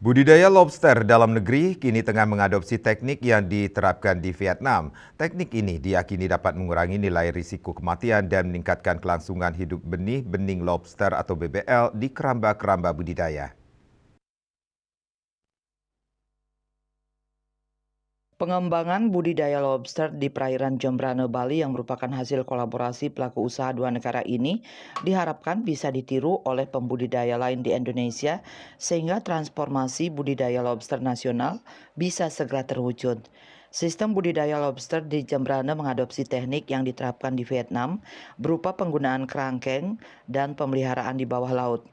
Budidaya lobster dalam negeri kini tengah mengadopsi teknik yang diterapkan di Vietnam. Teknik ini diyakini dapat mengurangi nilai risiko kematian dan meningkatkan kelangsungan hidup benih lobster atau BBL di keramba-keramba budidaya. Pengembangan budidaya lobster di perairan Jembrana, Bali yang merupakan hasil kolaborasi pelaku usaha dua negara ini diharapkan bisa ditiru oleh pembudidaya lain di Indonesia sehingga transformasi budidaya lobster nasional bisa segera terwujud. Sistem budidaya lobster di Jembrana mengadopsi teknik yang diterapkan di Vietnam berupa penggunaan kerangkeng dan pemeliharaan di bawah laut.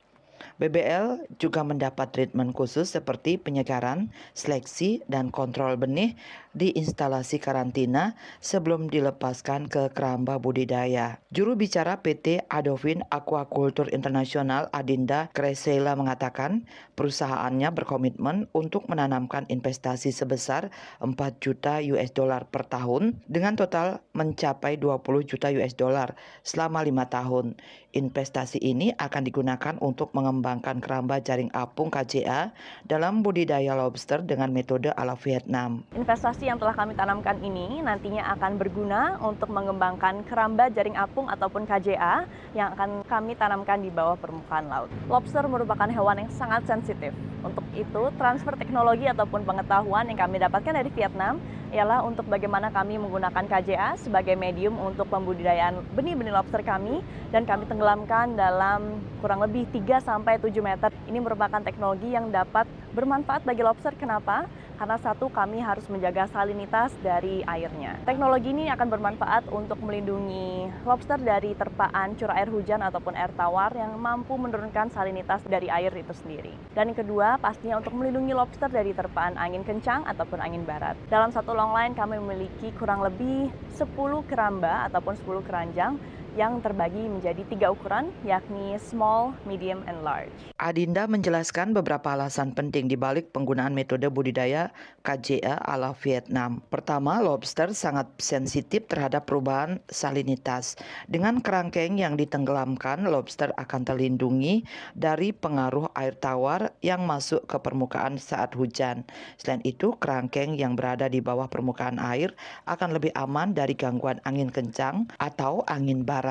BBL juga mendapat treatment khusus seperti penyegaran, seleksi, dan kontrol benih di instalasi karantina sebelum dilepaskan ke keramba budidaya. Juru bicara PT Adovin Aquaculture International Adinda Kresela mengatakan perusahaannya berkomitmen untuk menanamkan investasi sebesar 4 juta US dollar per tahun dengan total mencapai 20 juta US dollar selama 5 tahun. Investasi ini akan digunakan untuk mengembangkan keramba jaring apung KJA dalam budidaya lobster dengan metode ala Vietnam. Investasi yang telah kami tanamkan ini nantinya akan berguna untuk mengembangkan keramba jaring apung ataupun KJA yang akan kami tanamkan di bawah permukaan laut. Lobster merupakan hewan yang sangat sensitif. Untuk itu, transfer teknologi ataupun pengetahuan yang kami dapatkan dari Vietnam ialah untuk bagaimana kami menggunakan KJA sebagai medium untuk pembudidayaan benih-benih lobster kami dan kami tenggelamkan dalam kurang lebih 3-7 meter. Ini merupakan teknologi yang dapat bermanfaat bagi lobster. Kenapa? Karena satu, kami harus menjaga salinitas dari airnya. Teknologi ini akan bermanfaat untuk melindungi lobster dari terpaan curah air hujan ataupun air tawar yang mampu menurunkan salinitas dari air itu sendiri. Dan yang kedua, pastinya untuk melindungi lobster dari terpaan angin kencang ataupun angin barat. Dalam satu long line kami memiliki kurang lebih 10 keramba ataupun 10 keranjang yang terbagi menjadi 3 ukuran, yakni small, medium, and large. Adinda menjelaskan beberapa alasan penting di balik penggunaan metode budidaya KJA ala Vietnam. Pertama, lobster sangat sensitif terhadap perubahan salinitas. Dengan kerangkeng yang ditenggelamkan, lobster akan terlindungi dari pengaruh air tawar yang masuk ke permukaan saat hujan. Selain itu, kerangkeng yang berada di bawah permukaan air akan lebih aman dari gangguan angin kencang atau angin barat.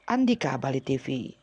Andika, Bali TV.